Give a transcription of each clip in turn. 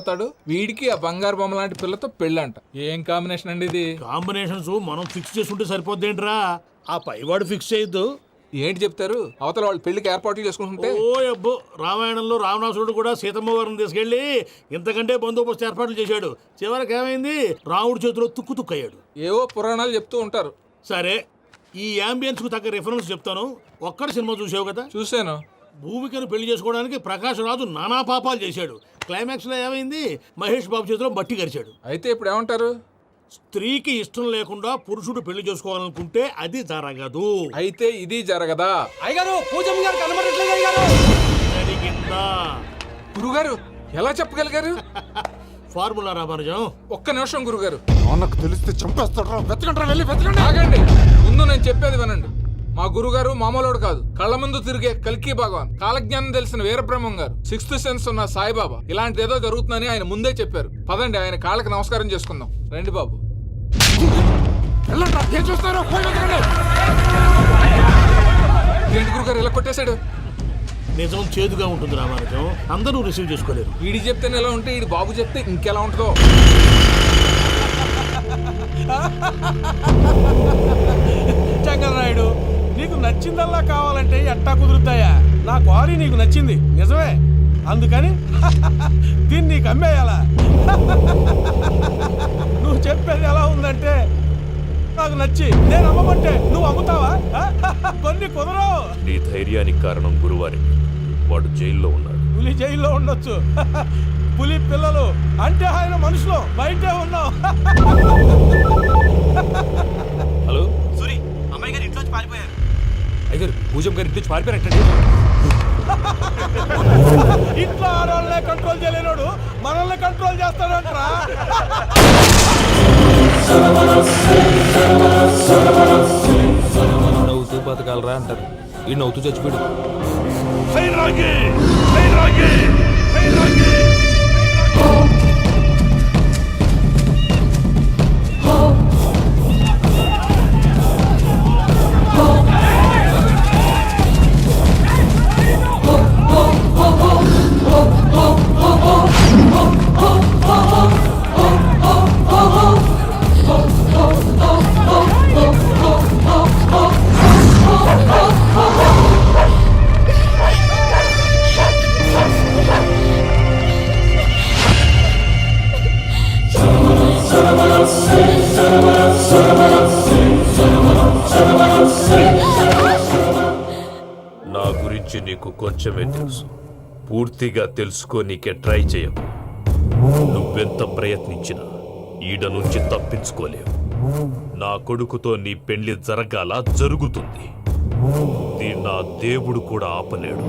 అవుతాడు, వీడికి ఆ బంగారు బొమ్మ లాంటి పిల్లతో పెళ్ళంట. ఏం కాంబినేషన్ అండి ఇది? కాంబినేషన్స్ మనం ఫిక్స్ చేసుకుంటే సరిపోద్దేంట్రా, ఆ పైవాడు ఫిక్స్ చేయొద్దు. ఏంటి చెప్తారు? అవతల వాళ్ళు పెళ్లికి ఏర్పాట్లు చేసుకుంటుంటే ఓ అబ్బో, రామాయణంలో రావణాసురుడు కూడా సీతమ్మ వారిని తీసుకెళ్లి ఇంతకంటే బందోబస్తు ఏర్పాట్లు చేశాడు. చివరికి ఏమైంది, రాముడి చేతిలో తుక్కయ్యాడు. ఏవో పురాణాలు చెప్తూ ఉంటారు. సరే, ఈ యాంబియన్స్ కు తగ్గ రిఫరెన్స్ చెప్తాను. ఒక్కడి సినిమా చూసావు కదా? చూశాను. భూమికను పెళ్లి చేసుకోవడానికి ప్రకాష్ రాజు నానా పాపాలు చేశాడు. క్లైమాక్స్ లో ఏమైంది, మహేష్ బాబు చేతిలో బట్టి గరిచాడు. అయితే ఇప్పుడు ఏమంటారు? స్త్రీకి ఇష్టం లేకుండా పురుషుడు పెళ్లి చేసుకోవాలనుకుంటే అది జరగదు. అయితే ఇది జరగదా? అయ్యగారు పూజమ్మ గారు కనబడట్లేదు అయ్యగారు. జరిగిందా? గురుగారు ఎలా చెప్పగలిగారు? ఫార్ములా రామానుజం. ఒక్క నిమిషం గురుగారు. నాకు తెలిస్తే చంపేస్తాడు. వెతకండి, వెళ్ళి వెతకండి. ఆగండి, ముందు నేను చెప్పేది వినండి. మా గురుగారు మామూలుడు కాదు, కళ్ళ ముందు తిరిగే కల్కి భగవాన్, కాలజ్ఞానం తెలిసిన వీరబ్రహ్మం గారు, సిక్స్త్ సెన్స్ ఉన్న సాయిబాబా. ఇలాంటి ఏదో జరుగుతుందని ఆయన ముందే చెప్పారు. పదండి, ఆయన కాళ్ళకి నమస్కారం చేసుకుందాం. రండి బాబు. ఏం చూస్తారు? ఏంటి గురుగారు ఇలా కొట్టేశాడు? నిజం చేదుగా ఉంటుంది రామానుజం, అందరూ రిసీవ్ చేసుకోలేరు. వీడి చెప్తేనే ఎలా ఉంటే ఈడి బాబు చెప్తే ఇంకెలా ఉంటుందో. చంగలరాయుడు, నీకు నచ్చిందల్లా కావాలంటే ఎట్టా కుదురుతాయా? నా క్వారీ నీకు నచ్చింది నిజమే, అందుకని దీన్ని నీకు అమ్మేయాలా? నువ్వు చెప్పేది ఎలా ఉందంటే నాకు నచ్చి నేను అమ్మమంటే నువ్వు అమ్ముతావా? కొన్ని కుదరవు. నీ ధైర్యానికి కారణం గురువారి, వాడు జైల్లో ఉన్నాడు. పులి జైల్లో ఉండొచ్చు, పులి పిల్లలు అంటే ఆయన మనుషులు బయటే ఉన్నావు. హలో సూరి, అమ్మాయి గారు ఇంట్లోంచి పారిపోయారు. అయ్యారు పూజమ్మ గారి ఇంటి పారిపోయారంటే ఇంట్లో ఆడవాళ్ళనే కంట్రోల్ చేయలేనోడు మనల్ని కంట్రోల్ చేస్తాడంట్రా. నవ్వుతూ బతకాలరా అంటారు, ఈ నవ్వుతూ చచ్చిపోయాడు. నా గురించి నీకు కొంచెమే తెలుసు, పూర్తిగా తెలుసుకోనీకే ట్రై చేయకు. నువ్వెంత ప్రయత్నించినా ఈడ నుంచి తప్పించుకోలేవు. నా కొడుకుతో నీ పెళ్లి జరగాల జరుగుతుంది. దీన్ని నా దేవుడు కూడా ఆపలేడు.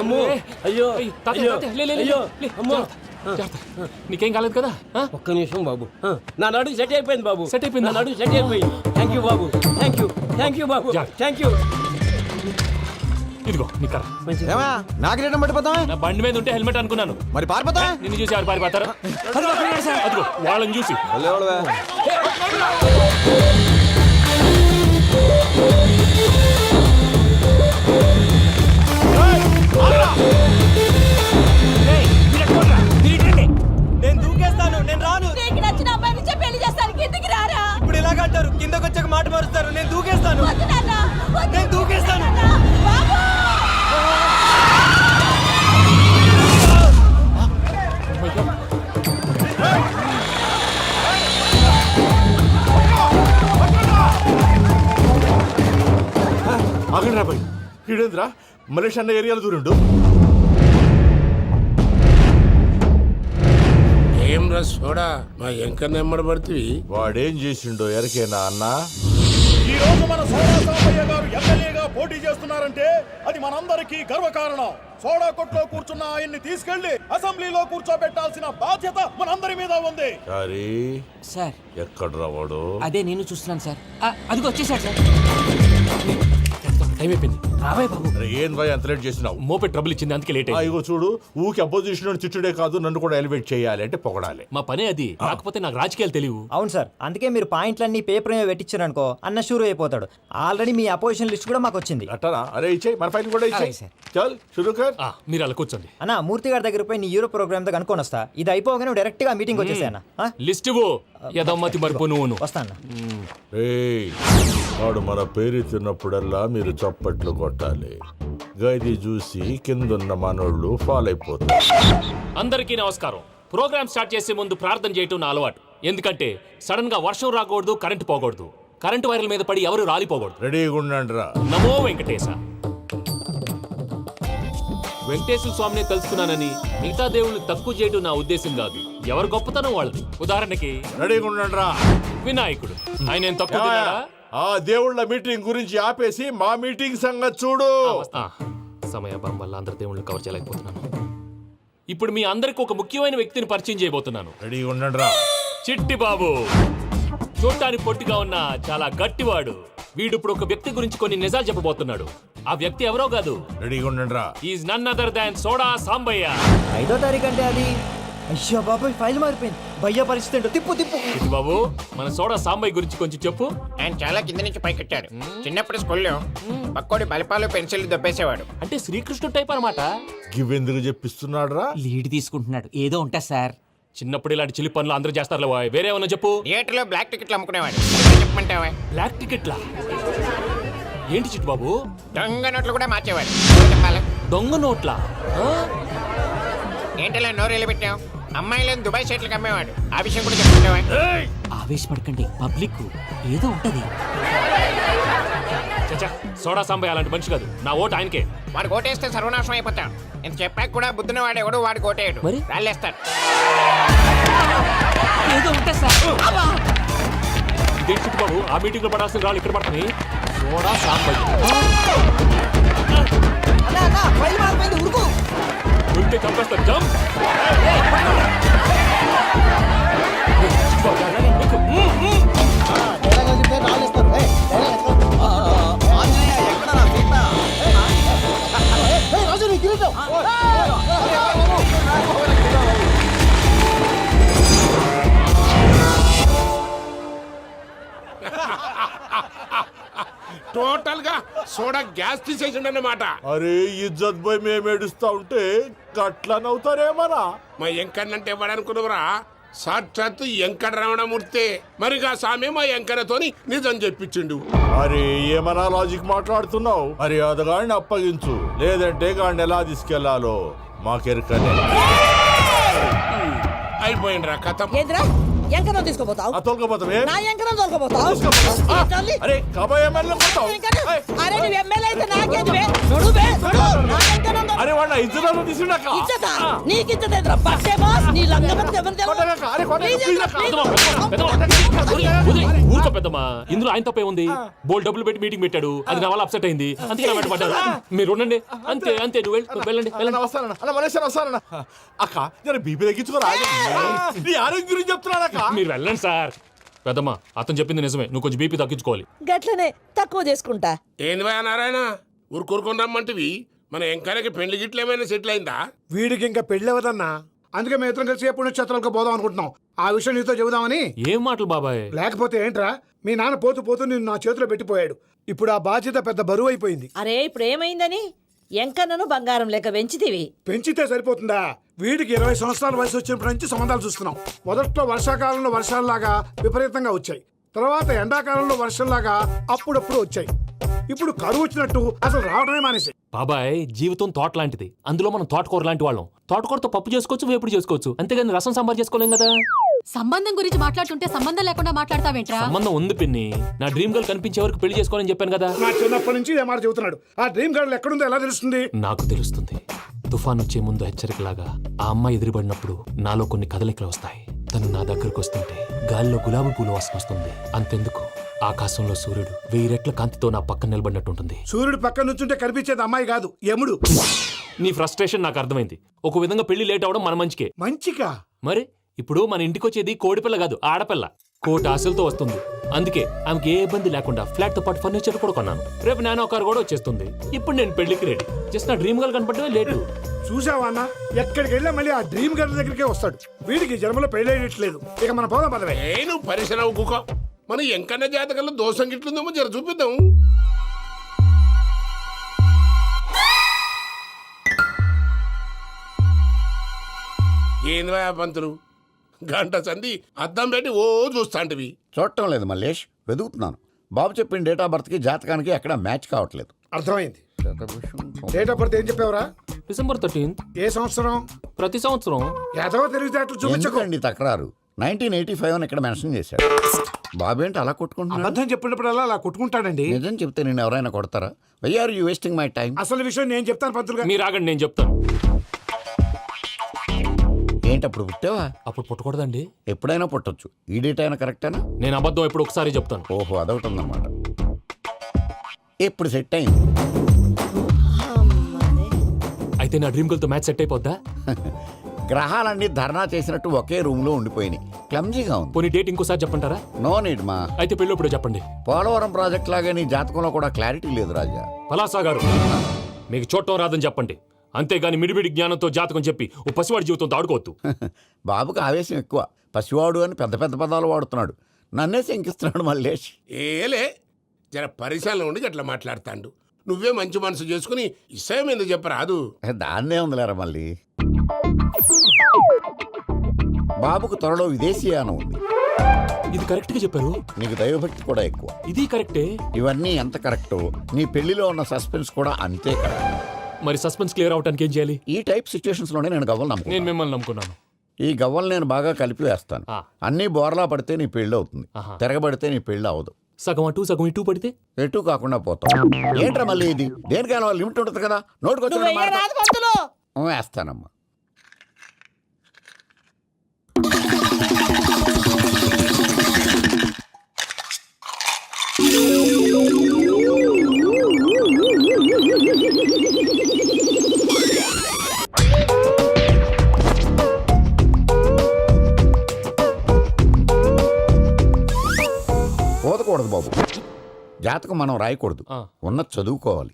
అమ్మో, అయ్యో, నీకేం కాలేదు కదా? ఒక్క నిమిషం బాబు, నా నడుము సెట్ అయిపోయింది బాబు. సెట్ అయిపోయింది, నా నడుము సెట్ అయిపోయింది. Thank you Babu, thank you Babu, thank you. ఇదిగో నీ కర్ర. నాకు రేటం పట్టిపోతావా? నా బండి మీద ఉంటే హెల్మెట్ అనుకున్నాను. మరి పారిపోతా? నిన్ను చూసి ఎవరు పారిపోతారు? అదిగో వాళ్ళని చూసి. నేను దూకేస్తాను, నేను రాను. నీకు నచ్చిన అమ్మాయి నుంచే పెళ్లి చేస్తాను, కిందికి రారా. ఇప్పుడు ఇలాగంటారు, కిందకు వచ్చాక మాట మారుస్తారు. నేను దూకేస్తాను, వద్దు నాన్న, వద్దు. నేను దూకేస్తాను. బాబు! ఆగండి రాబాయ్, ఈడేంద్రా మలేష్ అన్న ఏరియాలో దూరిండు. ఏం రా సోడా, మా ఎంకన్న ఎమ్మడబడుతుంది. వాడేం చేసిండో ఎరకేనా అన్నా? ఈ రోజు మన సోడా సాంబయ్య గారు ఎమ్మెల్యేగా పోటీ చేస్తున్నారంటే అది మనందరికీ గర్వకారణం. సోడా కొట్లో కూర్చున్న ఆయన్ని తీసుకెళ్లి అసెంబ్లీలో కూర్చోబెట్టాల్సిన బాధ్యత మనందరి మీద ఉంది. సార్ ఎక్కడ రావాడు? అదే నేను చూస్తున్నాను సార్. అదిగో వచ్చేసాడు సార్. టైం అయిపోయింది రావే బాబు. ఏం భయ అంత లేట్ చేసినావు? మోపే ట్రబుల్ ఇచ్చింది అందుకే లేట్ అయింది. ఇగో చూడు, ఊకి అపోజిషన్ తిట్టుడే కాదు, నన్ను కూడా ఎలివేట్ చేయాలి అంటే పొగడాలి. మా పనే అది. కాకపోతే నాకు రాజకీయాలు తెలియవు. అవును సార్, అందుకే మీరు పాయింట్లన్నీ పేపర్ మీద పెట్టించారనుకో అన్న షూర్ అయిపోతాడు. ఆల్రెడీ మీ అపోజిషన్ లిస్ట్ కూడా మాకు వచ్చింది. అట్టనా? అరే ఇచ్చే, మన ఫైల్ కూడా ఇచ్చే. అలాగే సార్. చల్ షురూ కర్. మీరు అలా కూర్చోండి. అన్న మూర్తి గారి దగ్గర పోయి నీ యూరో ప్రోగ్రామ్ తో కనుక్కొని వస్తా. ఇది అయిపోగానే డైరెక్ట్ గా మీటింగ్ వచ్చేసాయన్న. లిస్ట్ ఇవ్వు. యదమ్మతి మరిపో నువ్వును. వస్తా అన్న. వాడు మన పేరు తిన్నప్పుడల్లా మీరు చప్పట్లు కొట్టాలి. గది చూసి కిందున్న మనోళ్ళు ఫాలో అయిపోతారు. అందరికీ నమస్కారం. ప్రోగ్రామ్ స్టార్ట్ చేసే ముందు ప్రార్థన చేయటం నా అలవాటు. ఎందుకంటే సడన్ గా వర్షం రాకూడదు, కరెంటు పోకూడదు, కరెంటు వైర్ల మీద పడి ఎవరు రాలిపోకూడదు. రెడీగా ఉండండి రా. నమో వెంకటేశ. వెంకటేశ్వర స్వామిని తెలుసుకున్నానని మిగతా దేవుళ్ళు తక్కువ చేయడం నా ఉద్దేశం కాదు. ఎవరు గొప్పతనం వాళ్ళది. ఉదాహరణకి రెడీగా ఉండండి రా. వినాయకుడు. ఆయన ఏం తక్కువ తిన్నాడా? ఆ దేవుళ్ళ మీటింగ్ గురించి ఆపేసి మా మీటింగ్ సంగతి చూడు. సమయాభావం వల్ల అందరి దేవుళ్ళని కవర్ చేయలేకపోతున్నాను. ఇప్పుడు మీ అందరికి ఒక ముఖ్యమైన వ్యక్తిని పరిచయం చేయబోతున్నాను. రెడీగా ఉండండి రా. చిట్టి బాబు. చూడటానికి పొట్టిగా ఉన్న చాలా గట్టివాడు. వీడు ఇప్పుడు ఒక వ్యక్తి గురించి కొన్ని నిజాలు చెప్పబోతున్నాడు. ఆ వ్యక్తి ఎవరో కాదు. రెడీగా ఉండండి రా. Is none other than Soda Sambaiah. 5వ తారీఖు అంటే అది. అయ్యో బాబాయ్, ఫైల్ మారిపోయింది. భయ్య పరిస్థితి ఏంటో తిప్పు తిప్పు. చిట్టి బాబు, మన సోడా సాంబయ్య గురించి కొంచెం చెప్పు. ఆయన చాలా కింద నుంచి పైకెట్టాడు. చిన్నప్పుడు స్కూల్లో పక్కోడి బలిపాలు పెన్సిల్ దొబ్బేసేవాడు. అంటే శ్రీకృష్ణుడు టైప్ అన్నమాట. గివెందుకు చెప్పిస్తున్నాడు రా? లీడ్ తీసుకుంటున్నాడు. ఏదో ఉంటా సార్. చిన్నప్పుడు ఇలాంటి చిలి పనులు అందరూ చేస్తారు. వేరే ఏమన్నా చెప్పు. థియేటర్లో బ్లాక్ టికెట్లు అమ్ముకునేవాడు. చెప్పమంటావా? బ్లాక్ టికెట్లా? ఏంటి చిట్టు బాబు? దొంగ నోట్లు కూడా మార్చేవాడు. చెప్పాలి. దొంగ నోట్లా? ఏంటలా నోరేళ్ళు పెట్టావు? అమ్మాయిలను దుబాయ్ షర్ట్లకు అమ్మేవాడు. ఆ విషయం కూడా చెప్పమంటావా? ఆవేశపడకండి, పబ్లిక్ ఏదో ఉంటది. చచ్చా, సోడా సాంబయ్య అలాంటి మనిషి కాదు. నా ఓటు ఆయనకే. వాడు కోటేస్తే సర్వనాశనం అయిపోతాం. ఇంత చెప్పాక కూడా బుద్ధిన వాడు ఎవడు వాడు కోటేయడు. మరి? రాళ్ళేస్తాడు. ఏదో ఉంటా సార్. ఇదే చిట్టు బాబు, ఆ మీటింగ్ లో పడాల్సిన రాళ్ళు ఇక్కడ పడతాయి. సోడా సాంబయ్య ఉంటే చంపేస్తారు. జంప్. టోటల్ గా సోడా గ్యాస్ తీసేసిండు అన్నమాట. అరే ఇజ్జత్ పోయి మేము ఏడుస్తా ఉంటే గట్లా నవ్వుతారేమరా? మా ఎంకన్నంటే ఎవడనుకున్నావురా? సాక్షాత్తు ఎంకట రమణమూర్తి. మరిగా సామె మా ఎంకన్నతోని నిజం చెప్పించిండు. అరే ఏమన్నా లాజిక్ మాట్లాడుతున్నావు? అరే అదగాడిని అప్పగించు, లేదంటే గాడిని ఎలా తీసుకెళ్లాలో మాకెరకనే. అయిపోయిండ్రా కథ. ఎంకరం తీసుకోపోతావు? తోలుకోపోతావే? నా ఎంకరం తోలుకోపోతావు? అరే కబాయ్ ఎమ్మెల్యే పోతావు. అరే నువ్వు ఎమ్మెల్యే అయితే నాకేంది బే? నడు బే, నడు. నా ఎంకరం తోలు. అరే వాళ్ళ ఇజ్జత్ తీసుకున్నాక ఇచ్చతా? నీకు ఇచ్చదేంద్రా? బస్సే బాస్, నీ లంగమతి ఎవరు ఊరుకో పెద్దమ్మా. ఇందులో ఆయన తప్పే ఉంది. బోల్ డబ్బులు పెట్టి మీటింగ్ పెట్టాడు. అది నా వల్ల అప్సెట్ అయింది. అందుకే నా వెంట పడ్డారు. మీరు ఉండండి. అంతే అంతే. నువ్వు వెళ్ళండి వెళ్ళండి. వస్తానన్నా అన్న మలేషియా వస్తానన్నా. అక్క జర బీపీ తగ్గించుకోరా. నీ ఆరోగ్యం గురించి చెప్తున్నాను అక్క. మీరు వెళ్ళండి సార్. పెద్దమ్మా, అతను చెప్పింది నిజమే. నువ్వు కొంచెం బీపీ తగ్గించుకోవాలి. గట్లనే తక్కువ చేసుకుంటా. ఏంది భయ నారాయణ, ఊరుకూరుకొని రమ్మంటివి? మన ఎంకన్నకి పెళ్లి గిట్లు ఏమైనా సెటిల్ అయిందా? వీడికి ఇంకా పెళ్ళవదన్నా. అందుకే మేము ఇద్దరం కలిసి పుణ్యక్షేత్రాలకు పోదాం అనుకుంటున్నాం. ఆ విషయం నీతో చెబుదామని. ఏం మాటలు బాబాయ్? లేకపోతే ఏంట్రా, మీ నాన్న పోతూ పోతూ నిన్ను నా చేతిలో పెట్టిపోయాడు. ఇప్పుడు ఆ బాధ్యత పెద్ద బరువు అయిపోయింది. అరే ఇప్పుడు ఏమైందని? ఎంకన్నను బంగారం లెక్క పెంచితివి. పెంచితే సరిపోతుందా? వీడికి 20 సంవత్సరాల వయసు వచ్చినప్పటి నుంచి సంబంధాలు చూస్తున్నాం. మొదట్లో వర్షాకాలంలో వర్షాలలాగా విపరీతంగా వచ్చాయి. తర్వాత ఎండాకాలంలో వర్షంలాగా అప్పుడప్పుడు వచ్చాయి. ఇప్పుడు కరువు వచ్చినట్టు అసలు రావడమే మానేసి. బాబాయ్, జీవితం తోట లాంటిది. అందులో మనం తోటకూర లాంటి వాళ్ళం. తోటకూరతో పప్పు చేసుకోవచ్చు, వేపుడు చేసుకోవచ్చు. అంతేగాని రసం సాంబార్ చేసుకోలేం కదా. సంబంధం గురించి మాట్లాడుతుంటే సంబంధం లేకుండా మాట్లాడతావేంట్రా? సంబంధం ఉంది పిన్ని. నా డ్రీమ్ గర్ల్ కనిపించే వరకు పెళ్లి చేసుకోవాలని చెప్పాను కదా. నా చిన్నప్పటి నుంచి ఏ మాట చెబుతున్నాడు. ఆ డ్రీమ్ గర్ల్ ఎక్కడుందో ఎలా తెలుస్తుంది? నాకు తెలుస్తుంది. తుఫాన్ వచ్చే ముందు హెచ్చరికలాగా ఆ అమ్మాయి ఎదురుపడినప్పుడు నాలో కొన్ని కదలికలు వస్తాయి. తను నా దగ్గరకు వస్తుంటే గాలిలో గులాబీ పూలు వాసన వస్తుంది. అంతెందుకు, ఆకాశంలో సూర్యుడు 1000 రెట్ల కాంతితో నా పక్కన నిలబడినట్టు ఉంటుంది. సూర్యుడు పక్కన నుంచుంటే కనిపించేది అమ్మాయి కాదు, యముడు. నీ ఫ్రస్ట్రేషన్ నాకు అర్థమైంది. ఒక విధంగా పెళ్లి లేట్ అవడం మన మంచికే. మంచిగా? మరి ఇప్పుడు మన ఇంటికి వచ్చేది కోడిపిల్ల కాదు, ఆడపిల్ల. కోటి ఆశలతో వస్తుంది. అందుకే ఆమెకి ఏ ఇబ్బంది లేకుండా ఫ్లాట్ తో పాటు ఫర్నిచర్ కూడా కొన్నాను. రేపు నానో కారు కూడా వచ్చేస్తుంది. ఇప్పుడు నేను పెళ్లికి రెడీ. జస్ట్ నా డ్రీమ్ గల్ కనపడమే లేటు. చూసావా అన్న, ఎక్కడికి వెళ్ళా మళ్ళీ ఆ డ్రీమ్ గర్ల్ దగ్గరికే వస్తాడు. వీడికి జన్మలో పెళ్ళేయట్లేదు. ఇక మన పోదాం పదవే. నువ్వు పరిశ్రమ కుక మన ఎంకన్న జాతకంలో దోషం గిట్లుందేమో జర చూపిద్దాం. ఏంది పంతులు, గంట సంధి అద్దం పెట్టి ఓ చూస్తాంటివి. చూడటం లేదు మల్లేష్, వెతుకుతున్నాను. బాబు చెప్పిన డేట్ ఆఫ్ బర్త్కి జాతకానికి ఎక్కడ మ్యాచ్ కావట్లేదు. అర్థమైంది. డేట్ ఆఫ్ బర్త్ ఏం చెప్పావురా? December 13th. ఏ సంవత్సరం? ప్రతి సంవత్సరం. ఎదవ తెలివితేటలు చూపించకండి. ఎందుకండి తక్రారు? 1985 అని ఇక్కడ మెన్షన్ చేశాడు. బాబు ఏంటి అలా కొట్టుకుంటున్నాడు? అబద్ధం చెప్పినప్పుడల్లా అలా కొట్టుకుంటాడండి. నిజం చెప్తే నేను ఎవరైనా కొడతారా? Why are you wasting my time? అసలు విషయం నేను చెప్తాను పంతులు గారు. మీరు ఆగండి, నేను చెప్తాను. ఏంటి అప్పుడు పుట్టావా? అప్పుడు పుట్టకూడదండి. ఎప్పుడైనా పుట్టొచ్చు. ఈ డేట్ అయినా కరెక్టేనా? నేను అబద్ధం ఎప్పుడు ఒకసారి చెప్తాను. ఓహో, అదొకటి ఉందన్నమాట. ఎప్పుడు సెట్ అయింది? అయితే నా డ్రీమ్ గర్ల్ తో మ్యాచ్ సెట్ అయిపోద్దా? గ్రహాలన్నీ ధర్నా చేసినట్టు ఒకే రూమ్ లో ఉండిపోయినాయి. క్లమ్జీగా ఉంది. పోనీ డేట్ ఇంకోసారి చెప్పంటారా? నో నీడ్ మా. అయితే పెళ్ళి ఇప్పుడు చెప్పండి. పోలవరం ప్రాజెక్ట్ లాగే నీ జాతకంలో కూడా క్లారిటీ లేదు రాజా. పలాసా గారు, మీకు చూడటం రాదని చెప్పండి. అంతేగాని మిడిమిడి జ్ఞానంతో జాతకం చెప్పి ఓ పసివాడి జీవితంతో ఆడుకోవద్దు. బాబుకి ఆవేశం ఎక్కువ. పసివాడు అని పెద్ద పెద్ద పదాలు వాడుతున్నాడు. నన్నే శంకిస్తున్నాడు మల్లేష్. ఏలే జర పరిశ్రమలో ఉండి అట్లా మాట్లాడతాండు. నువ్వే మంచి మనసు చేసుకుని ఇష్టం ఎందుకు చెప్పరాదు? దాన్నే ఉందిలేరా మళ్ళీ. బాబుకు త్వరలో విదేశీయానం ఉంది. ఇది కరెక్ట్ గా చెప్పారు. నీకు దైవభక్తి కూడా ఎక్కువ. ఇది కరెక్టే. ఇవన్నీ ఎంత కరెక్టో నీ పెళ్లిలో ఉన్న సస్పెన్స్ కూడా అంతే కరెక్ట్. మరి సస్పెన్స్ క్లియర్ అవడానికి ఏం చేయాలి? ఈ టైప్ సిచ్యువేషన్స్ లోనే నేను గవ్వలు నేను నమ్ముకున్నాను. మిమ్మల్ని నమ్ముకున్నాను. ఈ గవ్వలు నేను బాగా కలిపి వేస్తాను. అన్నీ బోర్లా పడితే నీ పెళ్లి అవుతుంది. ఆహా. తిరగబడితే నీ పెళ్లి అవదు. సగం అటు సగం ఇటు పడితే ఎటు కాకుండా పోతాం. ఏంట్రా మళ్ళీ ఇది? దేనికైనా లిమిట్ ఉంటుంది కదా. నువ్వు వెయ్యరాదు పంతులు. నోటుకొచ్చి వేస్తానమ్మా. పోదకూడదు బాబు. జాతకం మనం రాయకూడదు. ఉన్నది చదువుకోవాలి.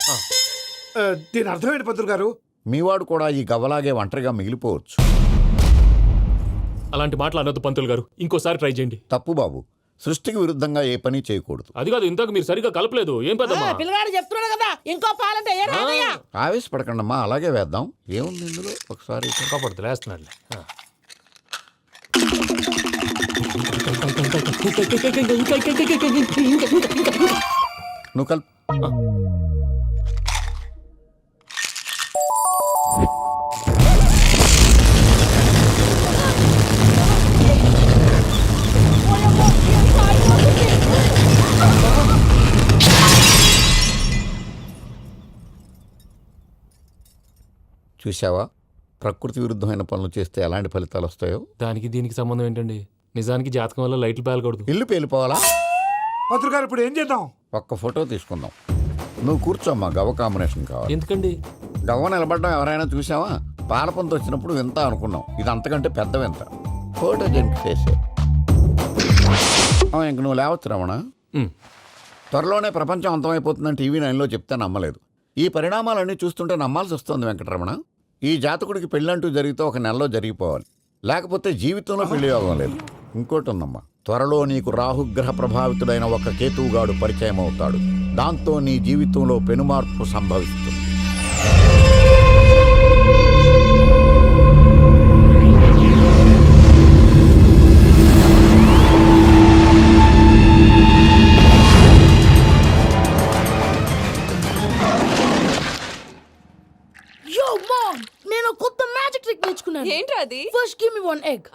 దీని అర్థమైంది పంతులు గారు. మీవాడు కూడా ఈ గవ్వలాగే ఒంటరిగా మిగిలిపోవచ్చు. అలాంటి మాటలు అనొద్దు పంతులు గారు. ఇంకోసారి ట్రై చేయండి. తప్పు బాబు. సృష్టికి విరుద్ధంగా ఏ పని చేయకూడదు. అది కాదు, ఇంతకు మీరు సరిగ్గా కలపలేదు. ఏం పెద్దమ్మా? పిల్లగాడు చెప్తున్నాడు కదా, ఇంకో పాలంటే ఏ రాదయ్యా. ఆవేశపడకండమ్మా, అలాగే వేద్దాం. ఏముంది ఇందులో? ఒకసారి కాపాడుతు లేస్తున్నాడు. నువ్వు కలుపు. చూసావా, ప్రకృతి విరుద్ధమైన పనులు చేస్తే ఎలాంటి ఫలితాలు వస్తాయో. దానికి దీనికి సంబంధం ఏంటండి? నిజానికి జాతకం వల్ల లైట్లు పేలకూడదు. ఇల్లు పేలిపోవాలా? పంతులు గారు ఇప్పుడు ఏం చేద్దాం? ఒక్క ఫోటో తీసుకుందాం. నువ్వు కూర్చోమ్మా. గవ్వ కాంబినేషన్ కావాలి. ఎందుకండి? గవ్వ నిలబడడం ఎవరైనా చూసావా? పాలపంత వచ్చినప్పుడు వింత అనుకున్నాం. ఇది అంతకంటే పెద్ద వింత. ఫోటో జంక్ చేసే. ఇంక నువ్వు లేవచ్చు రమణ. త్వరలోనే ప్రపంచం అంతమైపోతుందని టీవీ 9లో చెప్తే నమ్మలేదు. ఈ పరిణామాలన్నీ చూస్తుంటే నమ్మాల్సి వస్తుంది వెంకటరమణ. ఈ జాతకుడికి పెళ్ళంటూ జరిగితే ఒక నెలలో జరిగిపోవాలి. లేకపోతే జీవితంలో పెళ్లి యోగం లేదు. ఇంకోటి ఉందమ్మా, త్వరలో నీకు రాహుగ్రహ ప్రభావితుడైన ఒక కేతువుగాడు పరిచయం అవుతాడు. దాంతో నీ జీవితంలో పెనుమార్పు సంభవిస్తుంది. నేను కొత్త మ్యాజిక్ ట్రిక్ నేర్చుకున్నాను. ఏంట్రా అది? First give me one egg.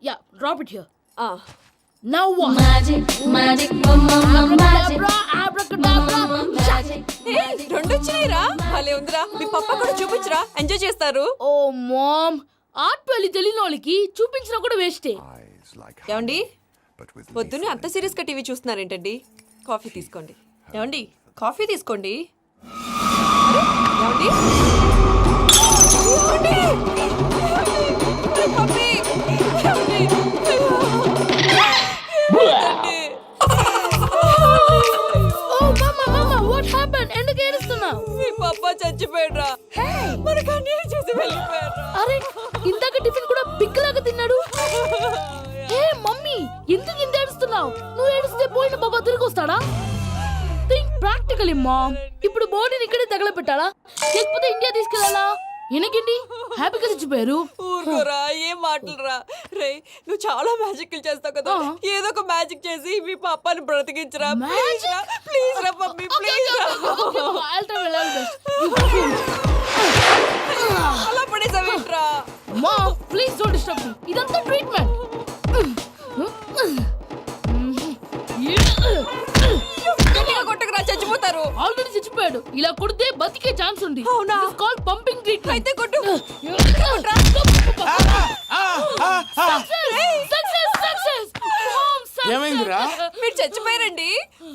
Yeah, drop it here. Now what? Magic రెండు వచ్చినాయిరా. భలే ఉందిరా. మీ పప్ప కూడా చూపించరా, ఎంజాయ్ చేస్తారు. ఓ మామ్, ఆర్ట్ పెళ్లి తెలియని వాళ్ళకి చూపించినా కూడా వేస్టే. ఏమండి, పొద్దున్నే అంత సీరియస్ గా టీవీ చూస్తున్నారేంటండి? కాఫీ తీసుకోండి. ఏమండి కాఫీ తీసుకోండి. అరే, ఏమండి? ఏమండి? కాఫీ! ఏమండి? ఏంటండి? ఎందుకు ఏడుస్తున్నావు? మీ పప్ప చచ్చిపోయాడ్రా. మనకు అన్యాయం చేసి వెళ్ళిపోయాడ్రా. అరే ఇందాక టిఫిన్ కూడా పిక్కలాగా తిన్నాడు. ఏ మమ్మీ ఎందుకు ఇంత ఏడుస్తున్నావు? నువ్వు ఏడిస్తే పోయిన బాబా తిరిగి వస్తాడా? Think practically mom. ఇప్పుడు బాడీని ఇక్కడే తగలబెట్టాలా లేకపోతే ఇండియా తీసుకెళ్ళాలా? ఎనకండి హ్యాపీగా చచ్చిపోయారు. ఊరుకోరా, ఏం మాటలురా. రే నువ్వు చాలా మ్యాజిక్లు చేస్తావు కదా, ఏదో ఒక మ్యాజిక్ చేసి మీ పాపాని బ్రతికించరా. ప్లీజ్ రా, ప్లీజ్ రా మమ్మీ, ప్లీజ్ రా. అలా పడేసావేంట్రా? మా ప్లీజ్ డోంట్ డిస్టర్బ్ మీ. ఇదంతా ట్రీట్మెంట్. గట్టిగా కొట్టకురా, చచ్చిపోతారు. ఆల్రెడీ చచ్చిపోయాడు. ఇలా కొడితే బతికే ఛాన్స్ ఉంది. అవునా? This call pumping treatment. అయితే కొట్టు. ఏమైందిరా? మీరు చచ్చిపోయారండి.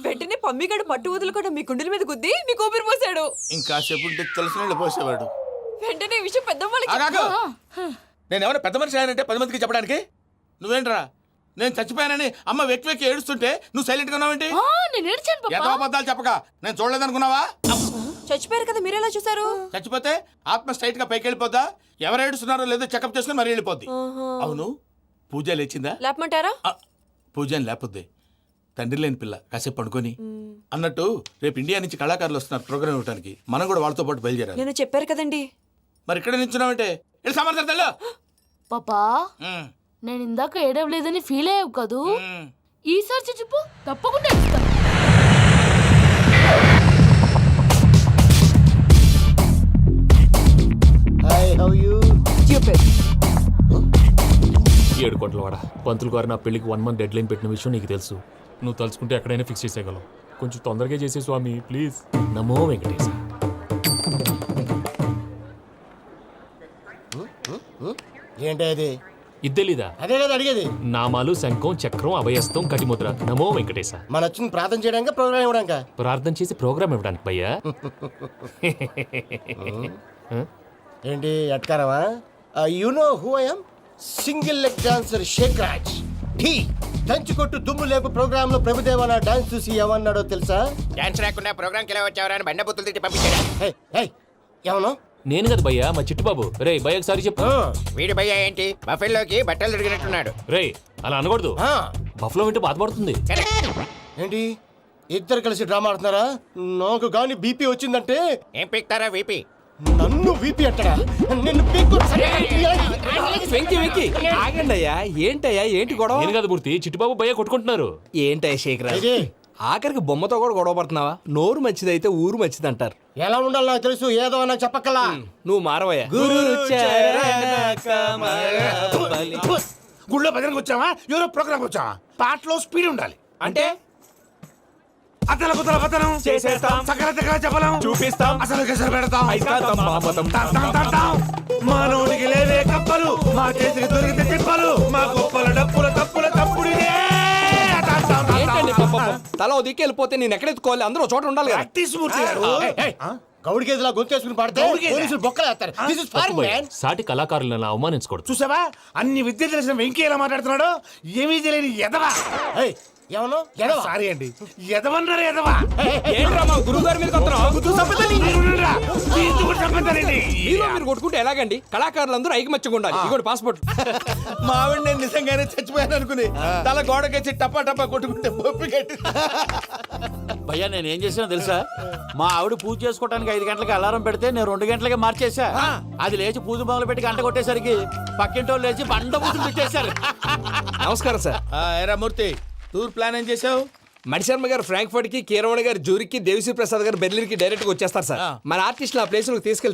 వెంటనే పమ్మిగాడు పట్టు వదులుకుండా మీ గుండెల మీద గుద్ది మీకు ఊపిరి పోసాడు. ఇంకా చెప్పుంటే తెలిసిన పోసేవాడు. వెంటనే ఈ విషయం పెద్ద నేను ఎవరైనా పెద్ద మనిషి అయ్యానంటే 10 మందికి చెప్పడానికి. నువ్వేంట్రా నేను చచ్చిపోయానని అమ్మ వెక్కి వెక్కి ఏడుస్తుంటే నువ్వు సైలెంట్ గా ఉన్నావేంటి? నేను ఏడ్చాను పాపా. ఎంతో అబద్ధాలు చెప్పక నేను చూడలేదనుకున్నావా? చచ్చిపోయారు కదా, మీరెలా చూసారు? చచ్చిపోతే ఆత్మ స్ట్రైట్ గా పైకి వెళ్ళిపోద్దా? ఎవరు ఏడుస్తున్నారో లేదో చెకప్ చేసుకుని మరీ వెళ్ళిపోద్ది. అవును, పూజ లేచిందా? లేపమంటారా? పూజ అని లేకపోద్ది. తండ్రి లేని పిల్ల కాసేపు పడుకొని. అన్నట్టు రేపు ఇండియా నుంచి కళాకారులు వస్తున్నారు ప్రోగ్రామ్ ఇవ్వడానికి. మనం కూడా వాళ్ళతో పాటు బయలుదేరాలి. నేను చెప్పారు కదండి. మరి ఇక్కడ నిల్చున్నావంటే సమాధానం పాపా నేను ఇందాక ఏడవలేదని ఫీల్ అయ్యావు కదూ. ఈసారి చచ్చిపో, తప్పకుండా ఏడుస్తా. ఏడు కోట్ల వాడ పంతులు గారు నా పెళ్లికి 1 month డెడ్ లైన్ పెట్టిన విషయం నీకు తెలుసు. నువ్వు తలుచుకుంటే ఎక్కడైనా ఫిక్స్ చేసేయగలవు. కొంచెం తొందరగా చేసే స్వామి ప్లీజ్. నమో వెంకటేశ. ఏంటి అది? ఇద్దెలీదా? అదే కదా అడిగేది. నామాలు శంఖం చక్రం అభయస్తం కటిముద్ర. నమో వెంకటేశ. మన వచ్చింది ప్రార్థన చేయడానికి ప్రోగ్రామ్ ఇవ్వడానిక? ప్రార్థన చేసి ప్రోగ్రామ్ ఇవ్వడానికి భయ్యా. ఏంటి ఎట్కారమా? You know who I am? Single leg dancer Shaik Raj. Dhee దంచి కొట్టు దుమ్ము లేపు ప్రోగ్రామ్ లో ప్రభుదేవ నా డాన్స్ చూసి ఏమన్నాడో తెలుసా? డాన్స్ రాకుండా ప్రోగ్రామ్ కి ఎలా వచ్చావరా అని బండ బుద్ధులు తిట్టి పంపించాడా? ఏమను? నేను కదా భయ్యా, మా చిట్టుబాబు. రే భయ్య ఒకసారి చెప్పు. వీడి భయ్య ఏంటి బఫెల్లోకి బట్టలు తిరిగినట్టున్నాడు. రే అలా అనకూడదు. బఫ్లో వింటే బాధపడుతుంది. ఏంటి ఇద్దరు కలిసి డ్రామా ఆడుతున్నారా? నాకు గాని బీపీ వచ్చిందంటే ఏం పీక్తారా? వీపీ నన్ను వీపీ అంటాడా? నిన్ను ఆగండి అయ్యా. ఏంటయ్యా ఏంటి గొడవ? నేను కదా మూర్తి, చిట్టుబాబు భయ్య కొట్టుకుంటున్నారు. ఏంటయ్యా శేఖరా, ఆఖరికి బొమ్మతో కూడా గొడవ పడుతున్నావా? నోరు మంచిదైతే ఊరు మంచిది అంటారు. ఎలా ఉండాలి నాకు తెలుసు, ఏదో నాకు చెప్పక్కలా. నువ్వు మారవయ్యా. గుళ్ళో భజనకు వచ్చావా? ఎవరో ప్రోగ్రామ్ వచ్చావా? పాటలో స్పీడ్ ఉండాలి. అంటే అతల కుతల పతనం చేసేస్తాం, సకల దగ్గర చెప్పలేం, చూపిస్తాం, అసలు గసలు పెడతాం, ఐకాంతం, మాపతం, తాం. మానవుడికి లేవే కప్పలు, మా చేతికి దొరికితే తిప్పలు, మా గొప్పల డప్పుల తప్పుల తప్పుడిదే. ఏంటండి పాపం? తల ఓ దిక్కు వెళ్ళిపోతే నేను ఎక్కడ ఎత్తుకోవాలి? అందరూ చోట ఉండాలి కదా. మూర్తి గారు గౌడి గేదెలా గొంతేసుకుని పాడితే పోలీసులు బొక్కలేస్తారు. This is foreign, man. సాటి కళాకారులను అవమానించకూడదు. చూసావా అన్ని విద్య తెలిసిన వెంకీ ఎలా మాట్లాడుతున్నాడు? ఏమీ తెలియని ఎదవా. ఏమను ఎడవ? సారీ అండి, ఎదవన్నారు ఎదవా. ఏంట్రా మా గురువు గారి మీద మీరు కొట్టుకుంటే ఎలాగండి? కళాకారులందరూ ఐకమత్యంగా ఉండాలి. ఇగోటి పాస్పోర్ట్. మా ఆవిడ నేను నిజంగానే చచ్చిపోయాను అనుకుని తల గోడకొచ్చి టపా టపా కొట్టుకుంటే బొప్పి కట్టి. భయ్యా నేను ఏం చేసినా తెలుసా? మా ఆవిడ పూజ చేసుకోవడానికి 5 గంటలకి అలారం పెడితే నేను 2 గంటలకే మార్చేసా. అది లేచి పూజ మొదలు పెట్టి గంట కొట్టేసరికి పక్కింటి వాళ్ళు లేచి బండ పూజలు పెట్టేశారు. నమస్కారం సార్. ఏరా మూర్తి, టూర్ ప్లాన్ ఏం చేసావు? మణిశర్మ గారు ఫ్రాంక్ఫర్ట్ కి, కీరవాణి గారు జూరిక్ కి, దేవిశ్రీ ప్రసాద్ గారు బెర్లిన్ కి డైరెక్ట్ గా వచ్చేస్తారు సార్. మన ఆర్టిస్ట్ ఆ ప్లేస్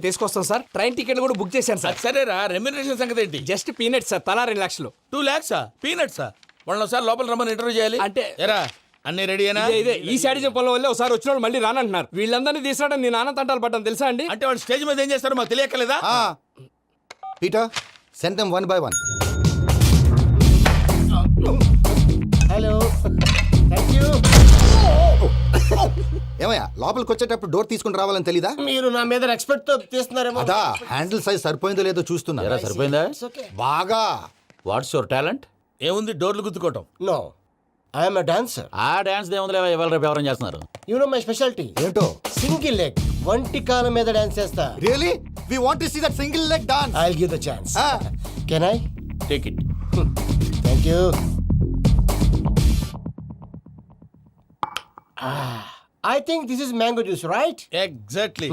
తీసుకొస్తాం సార్. ట్రైన్ టికెట్ కూడా బుక్ చేశాను సార్. సరేరా, రెమ్యూనరేషన్ సంగతి ఏంటి? జస్ట్ పీనట్స్ సార్, తలా 2 లక్షలు. 2 lakhs పీనట్సా? వాళ్ళని ఒకసారి లోపల రమ్మని ఇంటర్వ్యూ చేయాలి. అంటే ఎరా అన్ని రెడీయేనా? ఇదే ఈ శాడిజం పొలం వల్లే ఒకసారి వచ్చిన వాళ్ళు మళ్ళీ రానంటున్నారు. వీళ్ళందరినీ తీసుకురావడం నేను నాన్న తంటాలు పడ్డాను తెలుసా అండి? అంటే వాళ్ళు స్టేజ్ మీద ఏం చేస్తారో మాకు తెలియక్కలేదా? Peter send them 1 by 1. Hello thank you. ఏమయ్యా లోపలికి వచ్చేటప్పుడు డోర్ తీసుకుని రావాలని తెలీదా? మీరు నా మీద ఎక్స్పెక్ట్ తో తీస్తున్నారేమో. అదా హ్యాండిల్ సైజ్ సరిపోయిందో లేదో చూస్తున్నా. ఎరా సరిపోయిందా? బాగా. What's your talent? ఏముంది డోర్లు గుద్దుకోవటం. No, I'm a dancer. ఆ డాన్స్ దేవుందిలే, ఇవాళ రేపు ఎవరైనా చేస్తున్నారు. You know my speciality. ఏంటో? సింగిల్ లెగ్, వంటి కాలం మీద డాన్స్ చేస్తా. Really we want to see that single leg dance. I will give the chance. Can I? Take it. Thank you. I think this is mango juice, right? Exactly.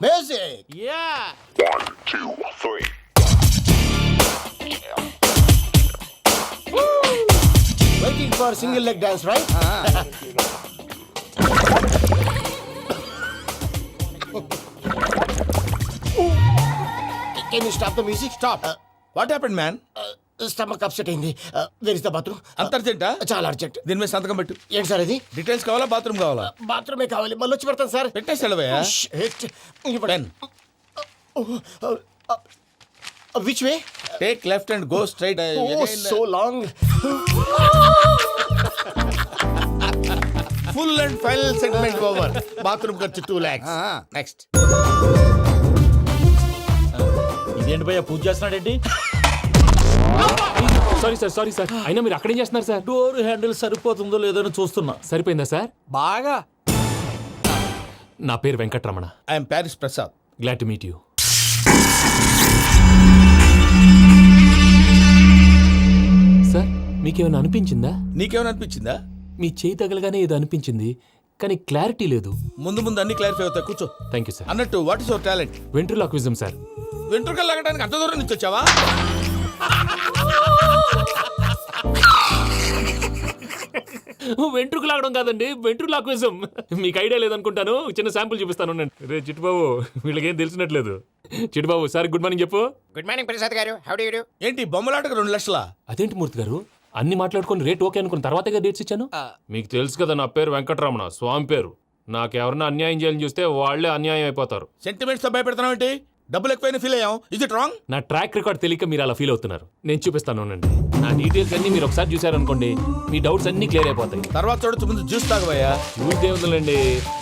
Music. Yeah. Waiting for single leg dance, right? Can you stop the music? Stop. What happened man? Stomach upset అయింది. Where is the bathroom? అంత అర్జెంటా? చాలా urgent. దీని మీద సంతకం పెట్టు. ఏంటి sir ఇది? డీటెయిల్స్ కావాలా బాత్రూమ్ కావాలా? బాత్రూమే కావాలి, మళ్ళీ వచ్చి పెడతాను సార్. పెట్టేసి వెళ్ళవయ్యా. Pen. Which way? Take left and go straight. Oh, so long. Full and final segment over. Bathroom ఖర్చు 2 lakhs. నెక్స్ట్. ఇదేంటి భయ్యా పూజ చేస్తున్నాడేంటి? సారీ సార్ అయినా మీరు అక్కడేం చేస్తున్నారు సార్? డోర్ హ్యాండిల్ సరిపోతుందో లేదో అని చూస్తున్నా. సరిపోయిందా సార్? బాగా. నా పేరు Venkataramana. I'm Paris Prasad. Glad to meet you. Sir మీకేమైనా అనిపించిందా? నీకేమైనా అనిపించిందా? మీ చేయి తగలగానే ఏదో అనిపించింది, కానీ క్లారిటీ లేదు. ముందు ముందు అన్ని క్లారిఫై అవుతాయి, కూర్చో. Thank you sir. అన్నట్టు what is your talent? Ventriloquism sir. వెంట్రుకలు లాగడానికి అంత దూరం నుంచి వచ్చావా? వెంట్రుకు లాగడం కాదండి, వెంట్రులాక్విజం. మీకు ఐడియా లేదనుకుంటాను, చిన్న శాంపుల్ చూపిస్తాను. రే చిట్టుబాబు, వీళ్ళకేం తెలిసినట్లేదు. చిట్టుబాబు సార్ గుడ్ మార్నింగ్ చెప్పు. గుడ్ మార్నింగ్ ప్రసాద్ గారు. How do you do? ఏంటి బొమ్మలాటకు 2 లక్షలా? అదేంటి మూర్తి గారు, అన్ని మాట్లాడుకుని రేట్ ఓకే అనుకున్న తర్వాతగా డేట్స్ ఇచ్చాను. మీకు తెలుసు కదా నా పేరు వెంకటరమణ, స్వామి పేరు. నాకెవరన్నా అన్యాయం చేయాలని చూస్తే వాళ్లే అన్యాయం అయిపోతారు. సెంటిమెంట్స్ తో భయపెడతావు ఏంటి? డబ్బులు ఎక్కువైనా ఫీల్ అయ్యాం. Is it wrong? నా ట్రాక్ రికార్డ్ తెలియక మీరు అలా ఫీల్ అవుతున్నారు. నేను చూపిస్తాను అండి. నా డీటెయిల్స్ అన్ని మీరు ఒకసారి చూసారనుకోండి, మీ డౌట్స్ అన్ని క్లియర్ అయిపోతాయి. తర్వాత చూడొచ్చు, ముందు జ్యూస్ తాగబోయా. చూస్తే ఉందండి,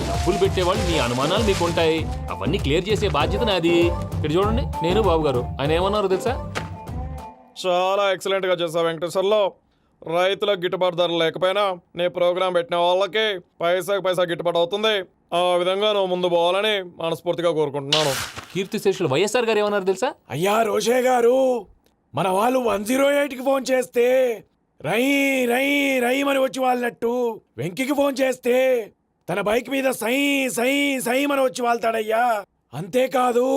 డబ్బులు పెట్టేవాళ్ళు మీ అనుమానాలు మీకు ఉంటాయి, అవన్నీ క్లియర్ చేసే బాధ్యత నాది. ఇక్కడ చూడండి, నేను బాబు గారు. ఆయన ఏమన్నారు తెలుసా? చాలా ఎక్సలెంట్ గా చేసావు వెంకటేశ్వర్లో. రైతులకు గిట్టుబాటు ధర లేకపోయినా నీ ప్రోగ్రాం పెట్టిన వాళ్ళకి పైసాకి పైసా గిట్టుబాటు అవుతుంది. ఆ విధంగా నువ్వు ముందు పోవాలని మనస్ఫూర్తిగా కోరుకుంటున్నాను. కీర్తి శేషులు వైఎస్ఆర్ గారు ఏమన్నారు తెలుసా? అయ్యా రోషే గారు, మన వాళ్ళు 108కి ఫోన్ చేస్తే రై రై రై అని వచ్చి వాళ్ళనట్టు, వెంకికి ఫోన్ చేస్తే తన బైక్ మీద సై సై సై అని వచ్చి వాళ్తాడయ్యా. అంతేకాదు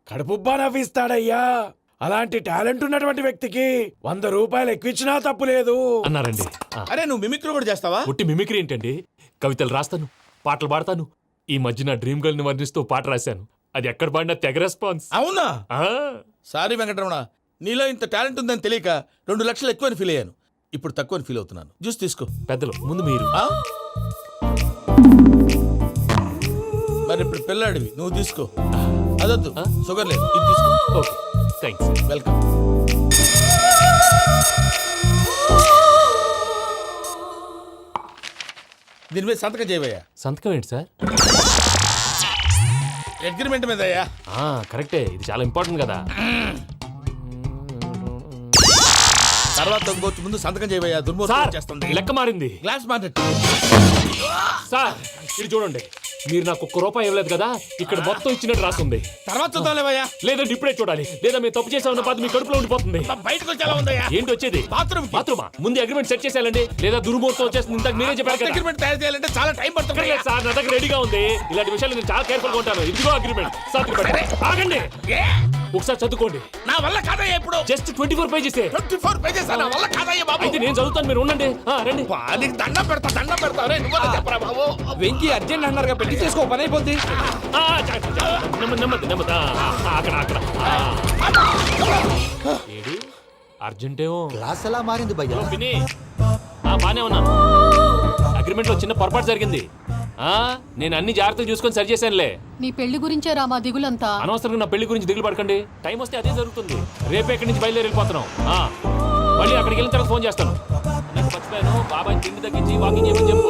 కడుపుబ్బా నవ్విస్తాడయ్యా. అలాంటి టాలెంట్ ఉన్నటువంటి వ్యక్తికి 100 రూపాయలు ఎక్కువిచ్చినా తప్పు లేదు అన్నారండి. అరే నువ్వు మిమిక్రీ కూడా చేస్తావా? పుట్టి మిమిక్రీ ఏంటండి, కవితలు రాస్తాను, పాటలు పాడతాను. ఈ మధ్య నా డ్రీమ్ గర్ల్ ని వర్ణిస్తూ పాట రాశాను, అది ఎక్కడ పాడినా తెగ రెస్పాన్స్. అవునా? సారీ వెంకటరమణ, నీలో ఇంత టాలెంట్ ఉందని తెలియక 2 లక్షలు ఎక్కువని ఫీల్ అయ్యాను. ఇప్పుడు తక్కువని ఫీల్ అవుతున్నాను. జ్యూస్ తీసుకో. పెద్దలు ముందు మీరు. మరి ఇప్పుడు పిల్లాడివి, నువ్వు తీసుకో. అదొద్దు, షుగర్ లేదు, ఇది తీసుకో. Okay thanks. వెల్కమ్. దీని మీద సంతకం చేయవయ్యా. సంతకం ఏంటి సార్? అగ్రిమెంట్ మీద అయ్యా. కరెక్టే, ఇది చాలా ఇంపార్టెంట్ కదా. తర్వాత ఇంకొచ్చి ముందు సంతకం చేయవయ్యా. దుర్మోహం చేస్తుంది. లెక్క మారింది. Glass market. సార్ ఇది చూడండి, మీరు నాకు 1 రూపాయి ఇవ్వలేదు కదా, ఇక్కడ మొత్తం ఇచ్చినట్టు రాస్తుంది. తర్వాత చూద్దాంలేవయ్యా. లేదంటే ఇప్పుడే చూడాలి, లేదా మేము తప్పు చేసామన్న బాధ మీ కడుపులో ఉండిపోతుంది. బయటకు వచ్చి ఎలా ఉందయ్యా? ఏంటి వచ్చేది? బాత్రూమా? ముందు అగ్రిమెంట్ సెట్ చేసేయాలండి, లేదా దుర్మూర్తం వచ్చేస్తుంది. ఇంతకు మీరే చెప్పారు కదా. అగ్రిమెంట్ తయారు చేయాలంటే చాలా టైం పడుతుంది సార్. నా దగ్గర రెడీగా ఉంది. ఇలాంటి విషయాలు నేను చాలా కేర్ఫుల్ గా ఉంటాను. ఇదిగో అగ్రిమెంట్. ఆగండి, ఒకసారి చదువుకోండి. నా వల్ల కాదయ్యా. ఇప్పుడు జస్ట్ 24 పేజెస్. 24 పేజెస్ నా వల్ల కాదయ్యా బాబు. అయితే నేను చదువుతాను, మీరు ఉండండి. రండి. నీకు దండం పెడతా. నువ్వు చెప్పరా బాబు. వెంకీ అర్జెంట్ అన్నారుగా, పెళ్లి చేసుకో, పని అయిపోద్ది. నెమ్మది. అక్కడ ఏడు అర్జెంటేమో. క్లాస్ ఎలా మారింది భయ్యా? బానే ఉన్నాను. అగ్రిమెంట్ లో చిన్న పొరపాటు జరిగింది. నేను అన్ని జాగ్రత్తలు చూసుకొని సరి చేశానులే. నీ పెళ్లి గురించే రా మా దిగులంతా. అనవసరంగా నా పెళ్లి గురించి దిగులు పడకండి. టైం వస్తే అదే జరుగుతుంది. రేపే ఇక్కడి నుంచి బయలుదేరి వెళ్ళిపోతున్నాం. మళ్ళీ అక్కడికి వెళ్ళిన తర్వాత ఫోన్ చేస్తాను. మర్చిపోయాను బాబాయ్ తిండి తగ్గించి వాకింగ్ చేయమని చెప్పు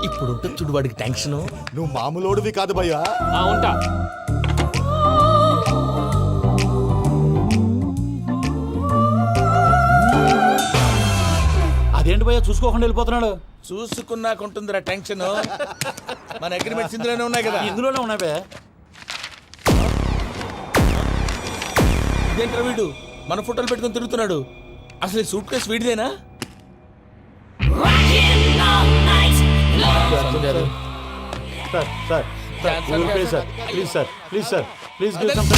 ఇప్పుడు ఉంటుంది చూడు వాడికి టెన్షన్. నువ్వు మామూలోడివి కాదు భయ్యా. ఉంటా. అదేంటి భయ్యా చూసుకోకుండా వెళ్ళిపోతున్నాడు? చూసుకున్నాకుంటుందిరా టెన్షన్. మన అగ్రిమెంట్స్ ఇందులోనే ఉన్నాయి కదా. ఇందులోనే ఉన్నాయి భయ్యా. ఇదేంట్రా వీడు మన ఫోటోలు పెట్టుకొని తిరుగుతున్నాడు? అసలు సూట్ కేసు వీడిదేనా? Sir please sir please give some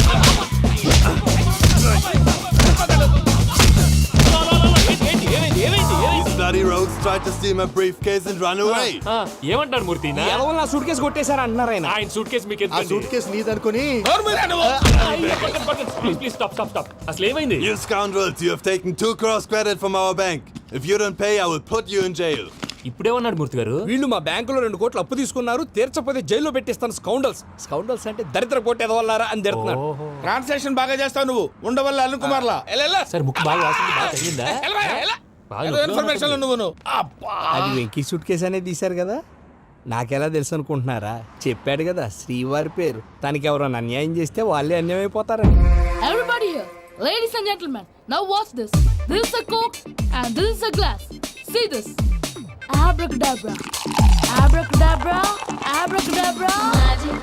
Bloody rogues tried to steal my briefcase and run away. ఏమంటారు మూర్తి? నా సూట్ కేసు కొట్టేశారా అన్నారు ఆయన. ఆయన సూట్ కేసు మీకు ఆ సూట్ కేసు నీదనుకుని. ప్లీజ్ స్టాప్ అసలు ఏమైంది? You scoundrels, you have taken 2 crores credit from our bank. If you don't pay, I will put you in jail. ఇప్పుడేమన్నాడు మూర్తి గారు? వీళ్ళు మా బ్యాంకులో 2 కోట్లు అప్పు తీసుకున్నారు, తీర్చపోతే జైల్లో పెట్టిస్తాను. స్కౌండల్స్ అంటే దరిద్ర కొట్టేదవల్లారా అని తిడుతున్నారు. ట్రాన్సాక్షన్ బాగా చేస్తావు నువ్వు. ఉండవల్ల అరుణ్ కుమార్ లా. సార్ ముక్కు బాగా వాసింది, బాగా తగిలిందా? ఇన్ఫర్మేషన్ నువ్వు. అది వెంకీ సూట్ కేసు అనేది తీశారు కదా, నాకెలా తెలుసు అనుకుంటున్నారా? చెప్పాడు కదా శ్రీవారి పేరు. తనకి ఎవరైనా అన్యాయం చేస్తే వాళ్ళే అన్యాయం అయిపోతారని. Everybody here, ladies and gentlemen, now watch this. This is a Coke and this is a glass. See this. Abracadabra. Abracadabra. Abracadabra. Magic.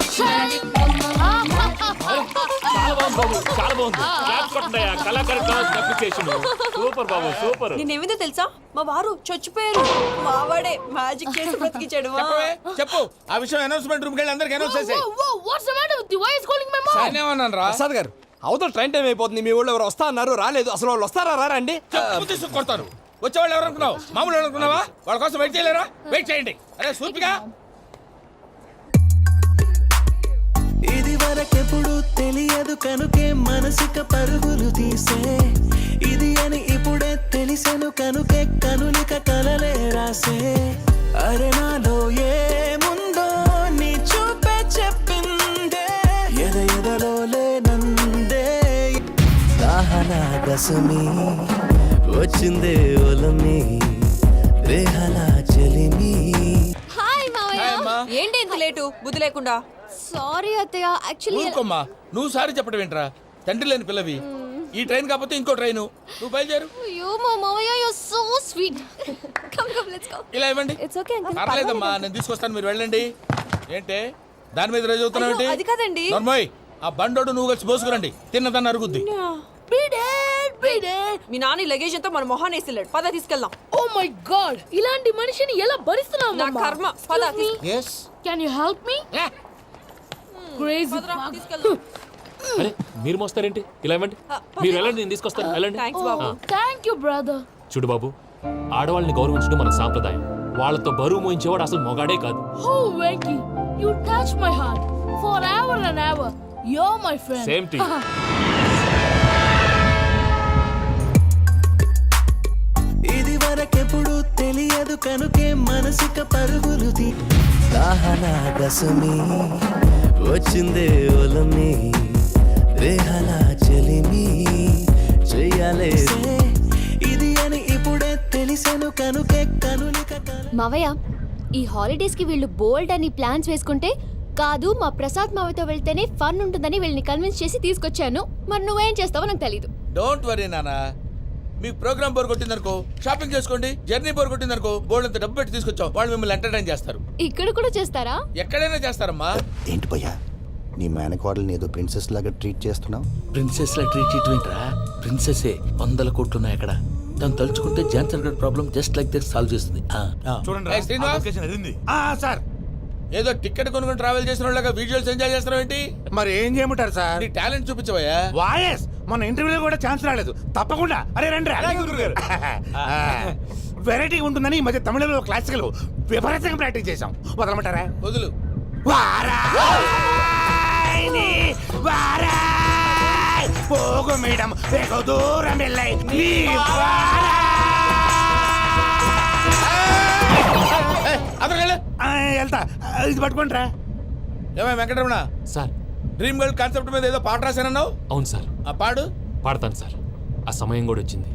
చాలా బాగుంది బాబు, చాలా బాగుంది. క్లాప్స్ కొట్టండి. కళాకారు అప్లికేషన్ సూపర్ బాబు, సూపర్. నేనేమిందో తెలుసా, మా వారు చచ్చిపోయారు. మావాడే మ్యాజిక్ చేసి బ్రతికించాడు. చెప్పు ఆ విషయం. అనౌన్స్మెంట్ రూమ్ కెళ్ళి అందరికి అనౌన్స్ చేసేయ్. Whoa, what's the matter with you? Why is calling my mom? ఏమన్నాను రా? ప్రసాద్ గారు, అవతల ట్రైన్ టైం అయిపోతుంది. మీ వాళ్ళు ఎవరు వస్తా అన్నారు, రాలేదు. అసలు వాళ్ళు వస్తారా రారా అండి? తీసుకు కొడతారు. వచ్చేవాళ్ళు ఎవరు అనుకున్నావు? మామూలు అనుకున్నావా? వాళ్ళ కోసం వెయిట్ చేయలేరా? వెయిట్ చేయండి. అరే సూపిగా. ఇది వరకెప్పుడు తెలియదు కనుకే మనసిక పరుగులు తీసే, ఇది అని ఇప్పుడే తెలిసెను కనుకే కనులిక కలలే రాసే. అరే నాలో ఏముందో నీ చూపే చెప్పిందే, ఎదలో లేనందే. దాహనా దశమి వచ్చిందే ఒలమి, రేహలా చెలిమి. హాయ్ మావయ్య. ఏంటి ఇంత లేటు? బుద్ధి లేకుండా. సారీ అత్తయ్య, యాక్చువల్లీ. ఊరుకోమ్మా, నువ్వు సారీ చెప్పడం ఏంట్రా? తండ్రి లేని పిల్లవి. ఈ ట్రైన్ కాకపోతే ఇంకో ట్రైన్. నువ్వు బయలుదేరు. అయ్యో మా మావయ్య, you are so sweet. Come let's go. ఇలా ఇవ్వండి. It's okay uncle. పర్లేదమ్మా, నేను తీసుకొస్తాను, మీరు వెళ్ళండి. ఏంటే దాని మీద రోజు అవుతున్నావు ఏంటి? అది కాదండి. నర్మోయ్, ఆ బండోడు నువ్వు కలిసి పోసుకురండి. తిన్నదాన్ని అరుగుద్ది. మీ నాని లగేజ్ అంతా మన మొహాన్ని వేసిల్లాడు. పద తీసుకెళ్దాం. Oh my god, ఇలాంటి మనిషిని ఎలా భరిస్తున్నావు? నా కర్మ. పద yes. Can you help me? Crazy. తీసుకెళ్దాం. అరే మీరు మోస్తారేంటి? ఇలా ఇవ్వండి. మీరు వెళ్ళండి, నేను తీసుకొస్తాను. వెళ్ళండి. Thanks Babu. Thank you, brother. చూడు బాబు, ఆడవాళ్ళని గౌరవించడం మన సాంప్రదాయం. వాళ్ళతో బరువు మోయించేవాడు అసలు మొగాడే కాదు. Oh, Venky, you touch my heart. Forever and ever, you're my friend. Same to you. ఇది వరకెప్పుడు తెలియదు కనుకే మనసిక పరుగులు తీ. దాహనా దశమి వచ్చిందే ఒలమి, రేహలా చెలిమి చెయ్యాలే. ఇది అని ఇప్పుడే తెలిసెను కనుకే కనులిక. మావయ్య, ఈ హాలిడేస్ కి వీళ్ళు బోల్డ్ అని ప్లాన్స్ వేసుకుంటే కాదు మా ప్రసాద్ మావయ్యతో వెళ్తేనే ఫన్ ఉంటుందని వీళ్ళని కన్విన్స్ చేసి తీసుకొచ్చాను. మరి నువ్వేం చేస్తావో నాకు తెలీదు. డోంట్ వరీ నానా. మీకు ప్రోగ్రామ్ బోర్ కొట్టిందనుకో షాపింగ్ చేసుకోండి. జర్నీ బోర్ కొట్టిందనుకో బోర్డు అంత డబ్బు పెట్టి తీసుకొచ్చాం. వాళ్ళు మిమ్మల్ని ఎంటర్టైన్ చేస్తారు. ఇక్కడ కూడా చేస్తారా? ఎక్కడైనా చేస్తారమ్మా. ఏంటి భయ్యా, నీ మేనకోడల్ని ఏదో ప్రిన్సెస్ లాగా ట్రీట్ చేస్తున్నావు? ప్రిన్సెస్ లా ట్రీట్ చేయటమేంట్రా? ప్రిన్సెస్ 100 కోట్లు ఉన్నాయి అక్కడ. తను తలుచుకుంటే జాన్సన్ గడ్ problem just like that solve చేస్తుంది. ఏయ్, శ్రీనివాస్. సార్, ఏదో టికెట్ కొనుక్కొని ట్రావెల్ చేసిన వాళ్ళగా వీడియోస్ ఎంజాయ్ చేస్తున్నావు ఏంటి? మరి ఏం చేయమంటారు సార్? నీ టాలెంట్ చూపించవయ్యా. వాయస్ మన ఇంటర్వ్యూలో కూడా ఛాన్స్ రాలేదు. తప్పకుండా. అరే రండి. వెరైటీ ఉంటుందని ఈ మధ్య తమిళలో క్లాసికల్ విపరీతంగా ప్రాక్టీస్ చేసాం. వదలమంటారా? వదులు. పోగు మేడం వెగు దూరం వెళ్ళాయి. వెళ్తా, ఇది పట్టుకుంటారా? ఏమై Venkataramana sir, dream girl concept మీద ఏదో పాట రాశానన్నావు. అవును సార్. ఆ పాడు. పాడతాను సార్. ఆ సమయం కూడా వచ్చింది.